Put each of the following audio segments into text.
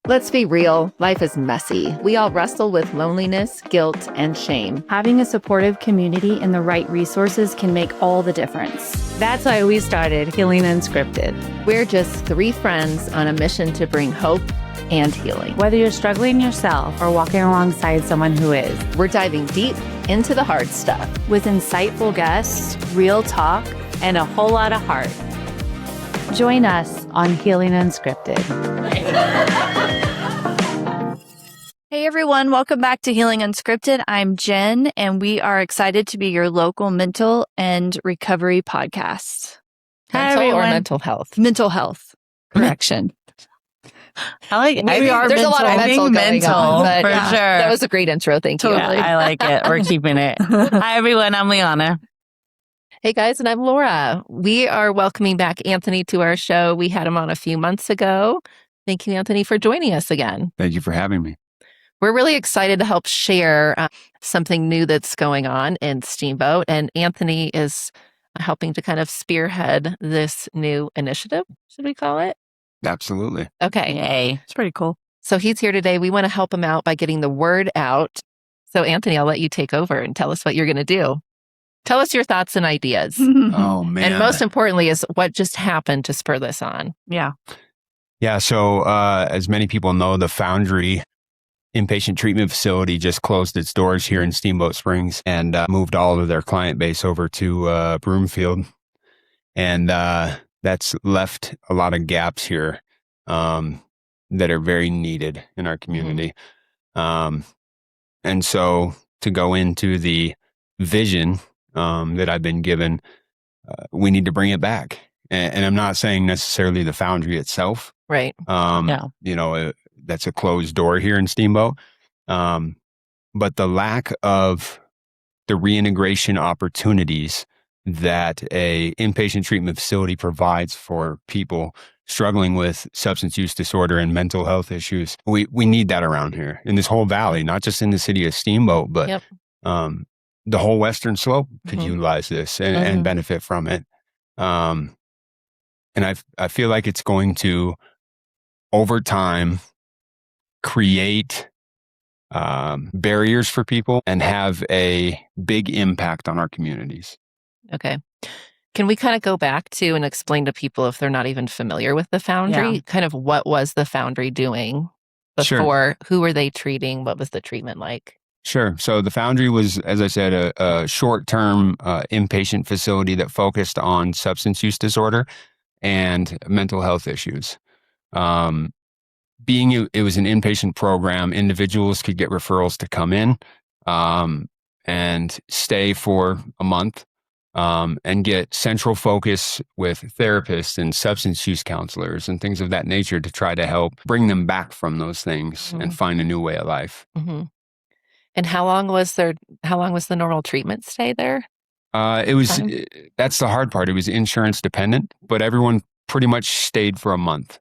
Let's be real, life is messy. We all wrestle with loneliness, guilt, and shame. Having a supportive community and the right resources can make all the difference. That's why we started Healing Unscripted. We're just three friends on a mission to bring hope and healing. Whether you're struggling yourself or walking alongside someone who is, we're diving deep into the hard stuff. With insightful guests, real talk, and a whole lot of heart. Join us on Healing Unscripted. Hey everyone, welcome back to Healing Unscripted. I'm Jen, and we are excited to be your local mental and recovery podcast. Mental or mental health? Mental health. Correction. I like it. There's a lot of mental going on, but for sure. That was a great intro. Thank you. Yeah, I like it. We're keeping it. Hi everyone, I'm Liana. Hey guys, and I'm Laura. We are welcoming back Anthony to our show. We had him on a few months ago. Thank you, Anthony, for joining us again. Thank you for having me. We're really excited to help share something new that's going on in Steamboat. And Anthony is helping to kind of spearhead this new initiative, should we call it? Absolutely. Okay. Yay. It's pretty cool. So he's here today. We want to help him out by getting the word out. So Anthony, I'll let you take over and tell us what you're going to do. Tell us your thoughts and ideas. Oh, man. And most importantly is what just happened to spur this on. Yeah. Yeah. So as many people know, the Foundry inpatient treatment facility just closed its doors here in Steamboat Springs and moved all of their client base over to Broomfield. And that's left a lot of gaps here that are very needed in our community. And so to go into the vision that I've been given, we need to bring it back. And I'm not saying necessarily the Foundry itself. Right. You know, that's a closed door here in Steamboat. But the lack of the reintegration opportunities that a inpatient treatment facility provides for people struggling with substance use disorder and mental health issues, we need that around here in this whole valley, not just in the city of Steamboat, but the whole Western Slope could utilize this and benefit from it. And I feel like it's going to, over time, create barriers for people and have a big impact on our communities. Okay. Can we kind of go back to and explain to people, if they're not even familiar with the Foundry, kind of what was the Foundry doing before? Sure. Who were they treating? What was the treatment like? Sure. So the Foundry was, as I said, a short-term inpatient facility that focused on substance use disorder and mental health issues. Being it was an inpatient program, individuals could get referrals to come in and stay for a month and get central focus with therapists and substance use counselors and things of that nature to try to help bring them back from those things and find a new way of life. And how long was the normal treatment stay there? It was, that's the hard part. It was insurance dependent, but everyone pretty much stayed for a month.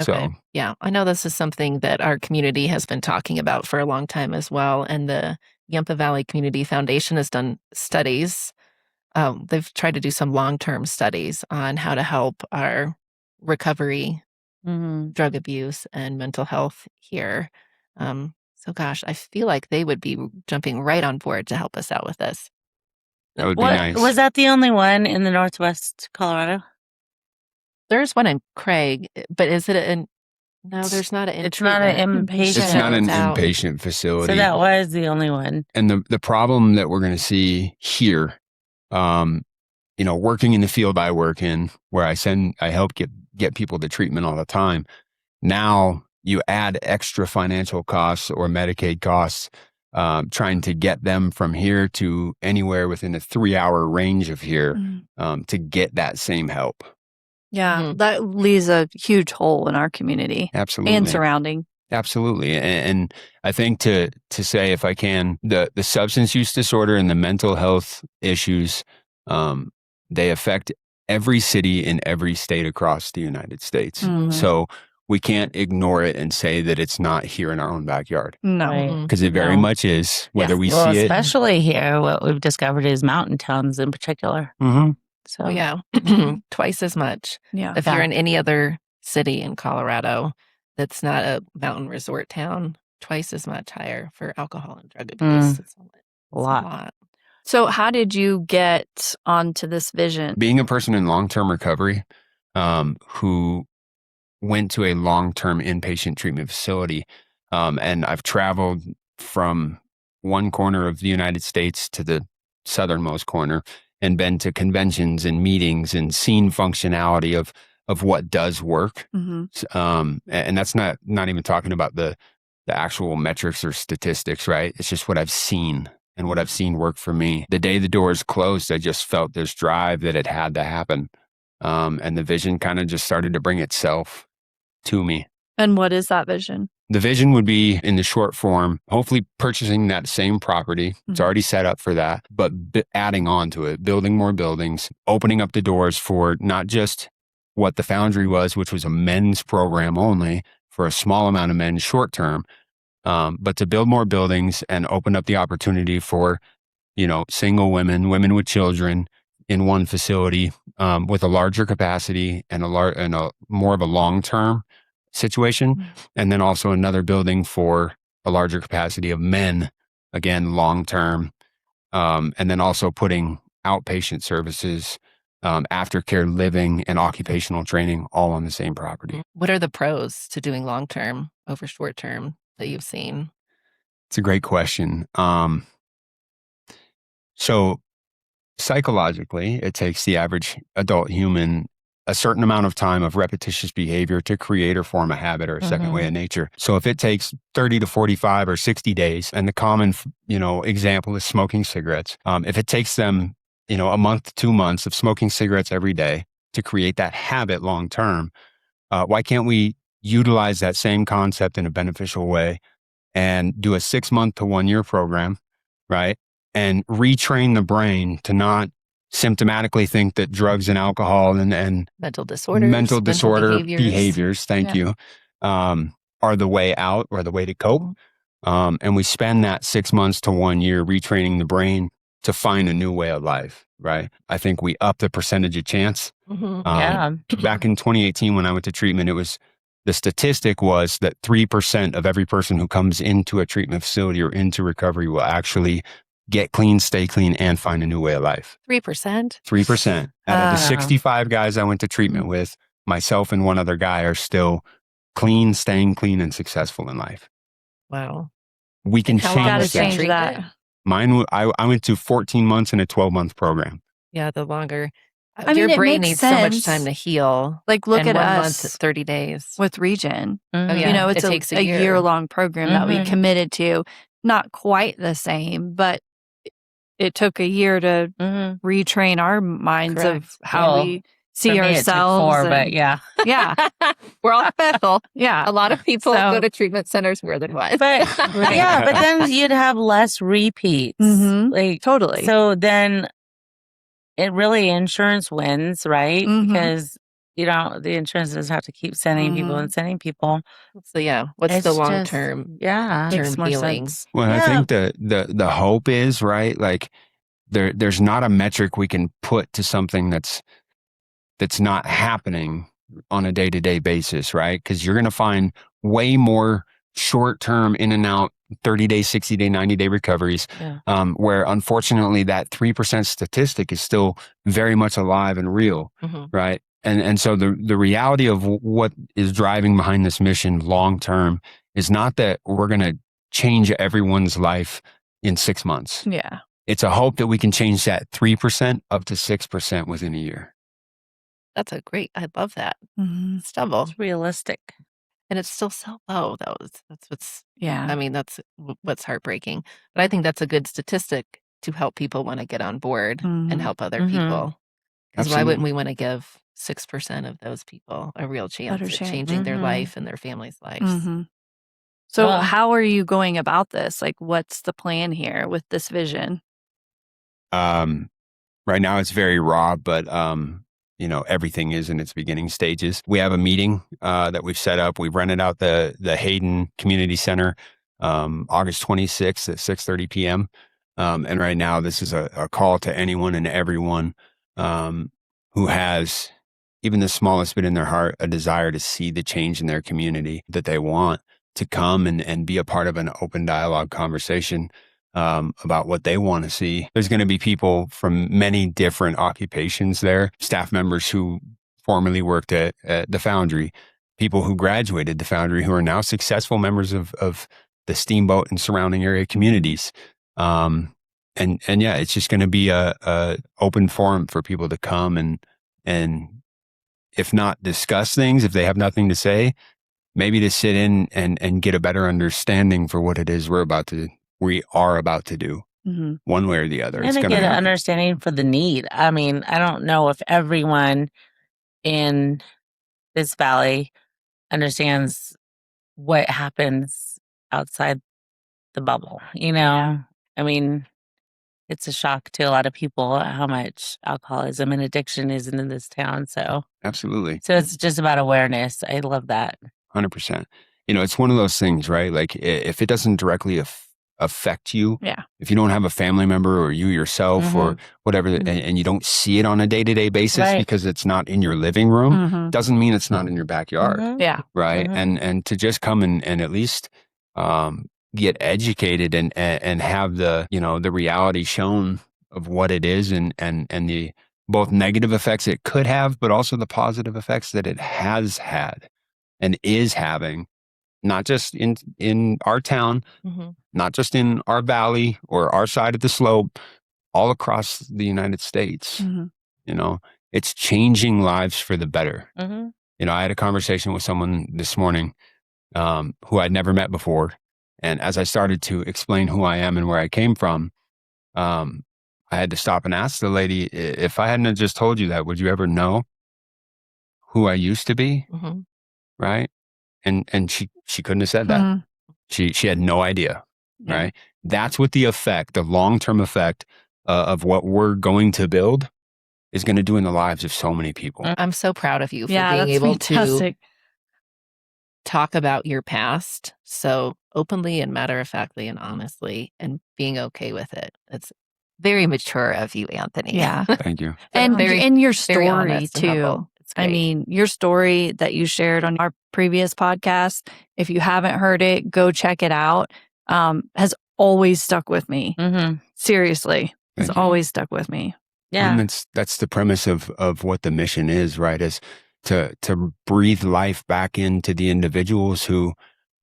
Okay. So, yeah, I know this is something that our community has been talking about for a long time as well. And the Yampa Valley Community Foundation has done studies. They've tried to do some long-term studies on how to help our recovery, drug abuse, and mental health here. So gosh, I feel like they would be jumping right on board to help us out with this. that would be nice. Was that the only one in the Northwest Colorado? There's one in Craig, but is it no, there's not an It's not an inpatient. It's not an out. inpatient facility. So that was the only one. And the problem that we're going to see here, working in the field I work in, where I help get people to treatment all the time. Now you add extra financial costs or Medicaid costs, trying to get them from here to anywhere within a 3-hour range of here to get that same help. Yeah, that leaves a huge hole in our community. Absolutely. And surrounding. Absolutely. And I think to say, if I can, the substance use disorder and the mental health issues, they affect every city in every state across the United States. So we can't ignore it and say that it's not here in our own backyard. No. Because it very much is, whether we see it. Especially here, what we've discovered is mountain towns in particular. So yeah, twice as much. Yeah. If you're in any other city in Colorado, that's not a mountain resort town, twice as much higher for alcohol and drug abuse. It's A lot. a lot. So how did you get onto this vision? Being a person in long-term recovery who went to a long-term inpatient treatment facility, and I've traveled from one corner of the United States to the southernmost corner and been to conventions and meetings and seen functionality of what does work. And that's not even talking about the actual metrics or statistics, right? It's just what I've seen and what I've seen work for me. The day the doors closed, I just felt this drive that it had to happen. And the vision kind of just started to bring itself to me. And what is that vision? The vision would be, in the short form, hopefully purchasing that same property. It's already set up for that, but adding on to it, building more buildings, opening up the doors for not just what the Foundry was, which was a men's program only for a small amount of men short term, but to build more buildings and open up the opportunity for, single women with children in one facility, with a larger capacity and a more of a long-term situation. And then also another building for a larger capacity of men, again, long-term. And then also putting outpatient services, aftercare living and occupational training all on the same property. What are the pros to doing long-term over short-term that you've seen? It's a great question. So psychologically, it takes the average adult human a certain amount of time of repetitious behavior to create or form a habit or a second way of nature. So if it takes 30 to 45 or 60 days, and the common, example is smoking cigarettes. If it takes them, a month to 2 months of smoking cigarettes every day to create that habit long term, why can't we utilize that same concept in a beneficial way and do a 6-month to 1 year program, right? And retrain the brain to not symptomatically think that drugs and alcohol and mental disorder behaviors, thank you, are the way out or the way to cope. And we spend that 6 months to 1 year retraining the brain to find a new way of life, right? I think we up the percentage of chance. Back in 2018, when I went to treatment, the statistic was that 3% of every person who comes into a treatment facility or into recovery will actually get clean, stay clean, and find a new way of life. 3%? 3%. Out of the 65 guys I went to treatment with, myself and one other guy are still clean, staying clean, and successful in life. Wow. We can change that. Mine, I went to 14 months in a 12-month program. Yeah, the longer. Your brain needs so much time to heal. Like, look at 1 us month, 30 days. with Regen. Oh, yeah. It's it takes a year-long program that we committed to. Not quite the same, but it took a year to retrain our minds of how we see ourselves. But yeah. We're all special. Yeah. A lot of people go to treatment centers more than once. But yeah, but then you'd have less repeats. Like, Totally. So then it really, insurance wins, right? Because the insurance doesn't have to keep sending people and sending people. So what's It's the long just- term? Makes more healing. sense. Well, I think the hope is, right, like there's not a metric we can put to something that's not happening on a day-to-day basis, right? Because you're going to find way more short-term in and out 30-day, 60-day, 90-day recoveries, where unfortunately that 3% statistic is still very much alive and real, right? And so the reality of what is driving behind this mission long-term is not that we're going to change everyone's life in 6 months. Yeah. It's a hope that we can change that 3% up to 6% within a year. That's I love that. It's double. It's realistic. And it's still so low, though. That's what's, Yeah. that's what's heartbreaking. But I think that's a good statistic to help people want to get on board and help other people. Because why wouldn't we want to give 6% of those people a real chance Better at chance. changing their life and their family's lives? So how are you going about this? Like, what's the plan here with this vision? Right now it's very raw, but everything is in its beginning stages. We have a meeting that we've set up. We've rented out the Hayden Community Center August 26th at 6:30 p.m. And right now this is a call to anyone and everyone who has even the smallest bit in their heart, a desire to see the change in their community that they want, to come and be a part of an open dialogue conversation about what they want to see. There's going to be people from many different occupations there, staff members who formerly worked at the Foundry, people who graduated the Foundry who are now successful members of the Steamboat and surrounding area communities. And yeah, it's just going to be a open forum for people to come and if not discuss things, if they have nothing to say, maybe to sit in and get a better understanding for what it is we are about to do, one way or the other. And to get an understanding for the need. I mean, I don't know if everyone in this valley understands what happens outside the bubble, you know? Yeah. I mean, it's a shock to a lot of people how much alcoholism and addiction is in this town. So absolutely. So it's just about awareness. I love that. 100%. You know, it's one of those things, right? Like if it doesn't directly affect you, if you don't have a family member or you yourself or whatever, and you don't see it on a day-to-day basis because it's not in your living room, doesn't mean it's not in your backyard. Yeah. Right. And to just come and at least get educated and have the, you know, the reality shown of what it is and the both negative effects it could have, but also the positive effects that it has had and is having, not just in our town, not just in our valley or our side of the slope, all across the United States. You know, it's changing lives for the better. You know, I had a conversation with someone this morning who I'd never met before. And as I started to explain who I am and where I came from, I had to stop and ask the lady, if I hadn't just told you that, would you ever know who I used to be? Right. And she couldn't have said that. She had no idea. Right. That's what the effect, the long-term effect of what we're going to build is going to do in the lives of so many people. I'm so proud of you for being able to talk about your past so openly and matter-of-factly and honestly and being okay with it. It's very mature of you, Anthony. Yeah. Thank you. And your story too. I mean, your story that you shared on our previous podcast, if you haven't heard it, go check it out, has always stuck with me. Seriously. It's always stuck with me. Yeah. And that's the premise of what the mission is, right? Is to breathe life back into the individuals who,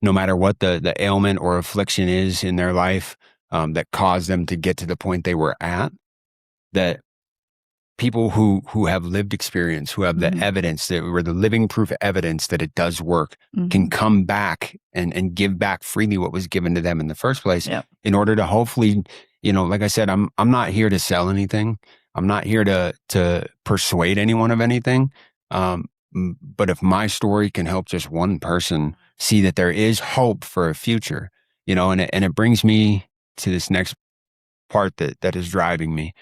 no matter what the ailment or affliction is in their life that caused them to get to the point they were at, that people who have lived experience, who have the evidence, that were the living proof evidence that it does work, can come back and give back freely what was given to them in the first place in order to hopefully, you know, like I said, I'm not here to sell anything. I'm not here to persuade anyone of anything. But if my story can help just one person see that there is hope for a future, you know, and it brings me to this next part that is driving me.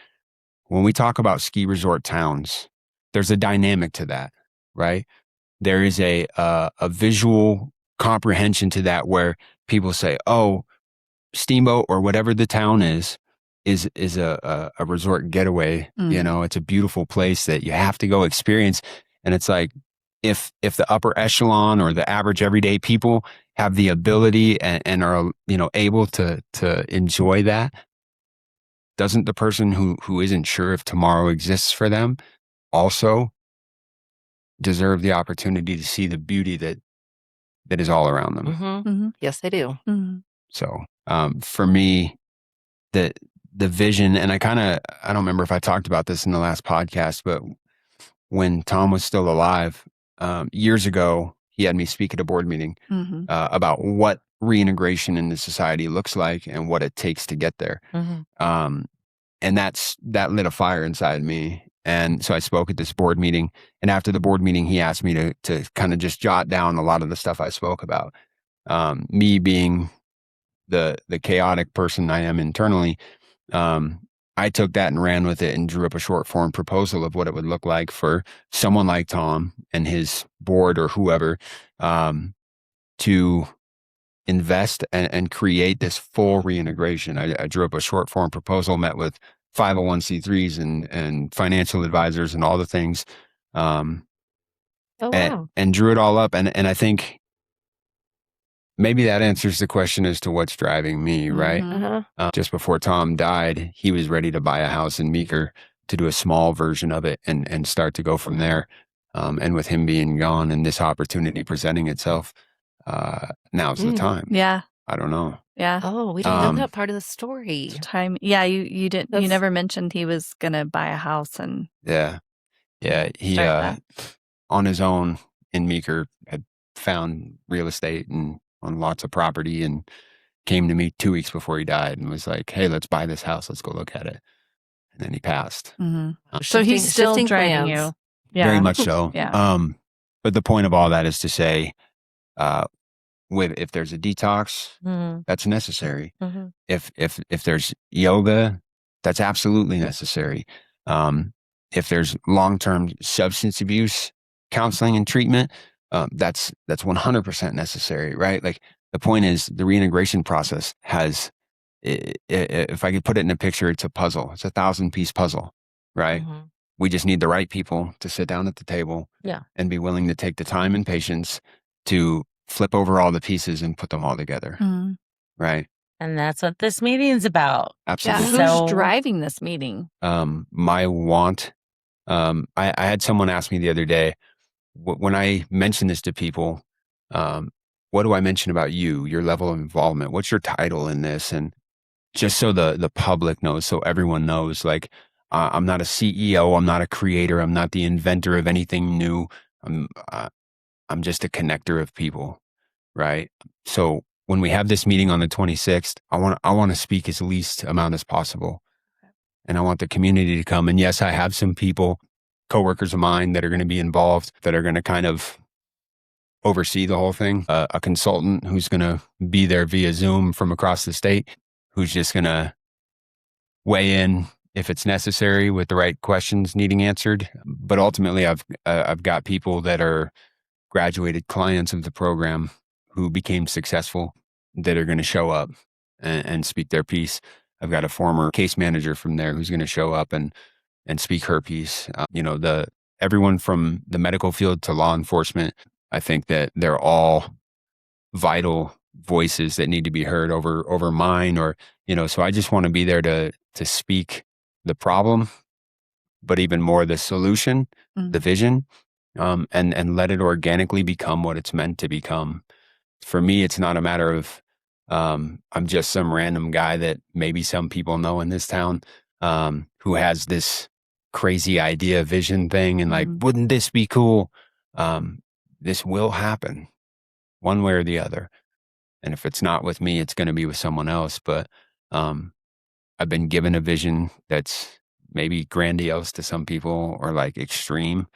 When we talk about ski resort towns, there's a dynamic to that, right? There is a visual comprehension to that where people say, oh, Steamboat or whatever the town is a resort getaway. You know, it's a beautiful place that you have to go experience. And it's like, if the upper echelon or the average everyday people have the ability and are, you know, able to enjoy that, doesn't the person who isn't sure if tomorrow exists for them also deserve the opportunity to see the beauty that is all around them? Yes, they do. So for me, the vision, and I don't remember if I talked about this in the last podcast, but when Tom was still alive, years ago, he had me speak at a board meeting about what reintegration into society looks like and what it takes to get there. And that lit a fire inside me. And so I spoke at this board meeting, and after the board meeting, he asked me to kind of just jot down a lot of the stuff I spoke about. Me being the chaotic person I am internally, I took that and ran with it and drew up a short form proposal of what it would look like for someone like Tom and his board or whoever to invest and create this full reintegration. I drew up a short form proposal, met with 501c3s and financial advisors and all the things Oh, wow. and drew it all up. And I think maybe that answers the question as to what's driving me, right? Just before Tom died, he was ready to buy a house in Meeker to do a small version of it and start to go from there. And with him being gone and this opportunity presenting itself, now's the time. Yeah. I don't know. Yeah. Oh, we didn't know that part of the story. Time. Yeah, you didn't. You never mentioned he was gonna buy a house and. Yeah. He on his own in Meeker had found real estate and on lots of property and came to me 2 weeks before he died and was like, "Hey, let's buy this house. Let's go look at it." And then he passed. So he's still driving you. Yeah. Very much so. Yeah. But the point of all that is to say, if there's a detox, that's necessary. If there's yoga, that's absolutely necessary. If there's long-term substance abuse counseling and treatment, that's 100% necessary, right? Like the point is the reintegration process has, if I could put it in a picture, it's a puzzle. It's a 1,000-piece puzzle, right? We just need the right people to sit down at the table and be willing to take the time and patience to flip over all the pieces and put them all together, right? And that's what this meeting's about. Absolutely. Yeah. Who's driving this meeting? My want. I had someone ask me the other day, when I mention this to people, what do I mention about you, your level of involvement? What's your title in this? And just so the public knows, so everyone knows, like, I'm not a CEO. I'm not a creator. I'm not the inventor of anything new. I'm just a connector of people, right? So when we have this meeting on the 26th, I want to speak as least amount as possible. And I want the community to come. And yes, I have some people, coworkers of mine that are going to be involved, that are going to kind of oversee the whole thing. A consultant who's going to be there via Zoom from across the state, who's just going to weigh in if it's necessary with the right questions needing answered. But ultimately, I've got people that are graduated clients of the program who became successful that are going to show up and speak their piece. I've got a former case manager from there who's going to show up and speak her piece. Everyone from the medical field to law enforcement, I think that they're all vital voices that need to be heard over mine, or, so I just want to be there to speak the problem, but even more the solution, the vision, and let it organically become what it's meant to become. For me, it's not a matter of, I'm just some random guy that maybe some people know in this town, who has this crazy idea, vision thing. And like, wouldn't this be cool? This will happen one way or the other. And if it's not with me, it's going to be with someone else. But, I've been given a vision that's maybe grandiose to some people or like extreme.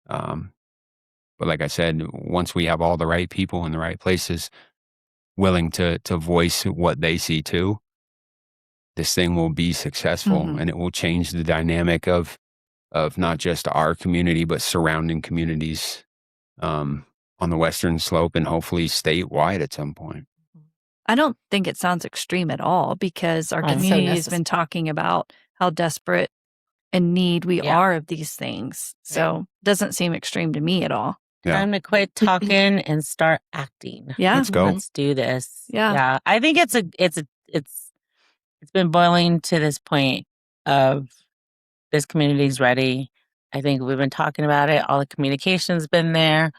But like I said, once we have all the right people in the right places willing to voice what they see too, this thing will be successful, and it will change the dynamic of not just our community, but surrounding communities on the Western Slope and hopefully statewide at some point. I don't think it sounds extreme at all, because our community has been talking about how desperate and need we are of these things. So it doesn't seem extreme to me at all. Yeah. Time to quit talking and start acting. Yeah. Let's go. Let's do this. Yeah. I think it's been boiling to this point of this community's ready. I think we've been talking about it. All the communication's been there.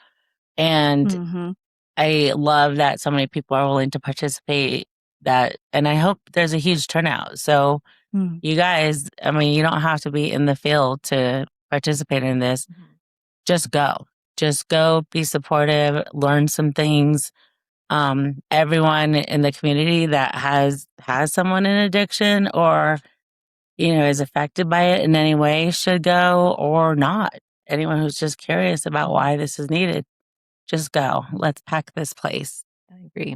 And I love that so many people are willing to participate, and I hope there's a huge turnout. So you guys, you don't have to be in the field to participate in this. Just go, be supportive, learn some things. Everyone in the community that has someone in addiction or, is affected by it in any way should go, or not. Anyone who's just curious about why this is needed, just go. Let's pack this place. I agree.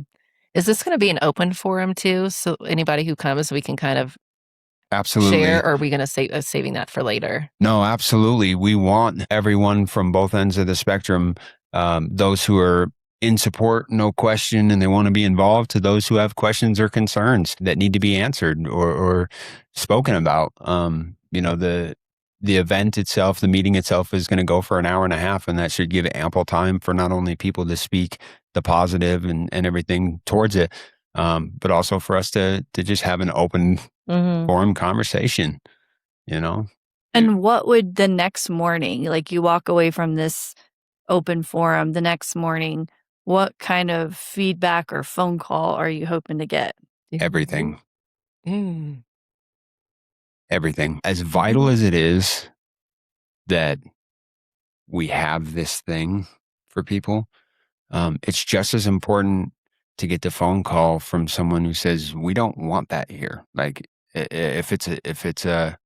Is this going to be an open forum too? So anybody who comes, we can kind of absolutely share, or are we going to saving that for later? No, absolutely. We want everyone from both ends of the spectrum, those who are in support, no question, and they want to be involved, to those who have questions or concerns that need to be answered or spoken about. the event itself, the meeting itself is going to go for an hour and a half, and that should give ample time for not only people to speak the positive and everything towards it, but also for us to just have an open forum conversation, you know? And what would the next morning, like you walk away from this open forum, the next morning, what kind of feedback or phone call are you hoping to get? Everything. Everything. As vital as it is that we have this thing for people, it's just as important to get the phone call from someone who says, we don't want that here. Like if it's a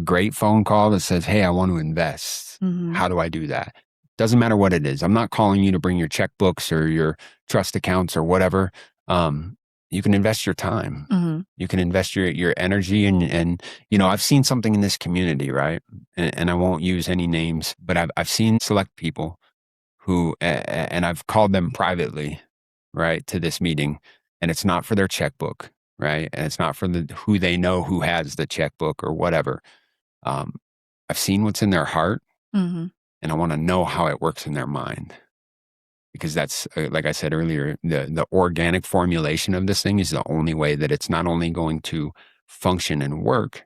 great phone call that says, hey, I want to invest. How do I do that? Doesn't matter what it is. I'm not calling you to bring your checkbooks or your trust accounts or whatever. You can invest your time. You can invest your energy and I've seen something in this community, right? And I won't use any names, but I've seen select people who, and I've called them privately, right, to this meeting, and it's not for their checkbook, right? And it's not for who they know who has the checkbook or whatever. I've seen what's in their heart, and I want to know how it works in their mind. Because that's, like I said earlier, the organic formulation of this thing is the only way that it's not only going to function and work,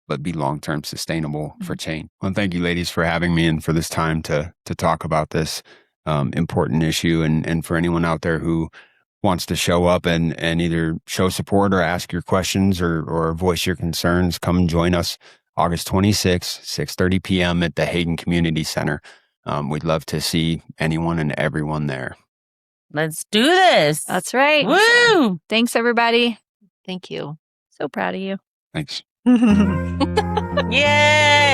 but be long-term sustainable for change. Well, thank you, ladies, for having me and for this time to talk about this important issue. And for anyone out there who wants to show up and either show support or ask your questions or voice your concerns, come and join us August 26th, 6:30 p.m. at the Hayden Community Center. We'd love to see anyone and everyone there. Let's do this. That's right. Woo! Thanks, everybody. Thank you. So proud of you. Thanks. Yay!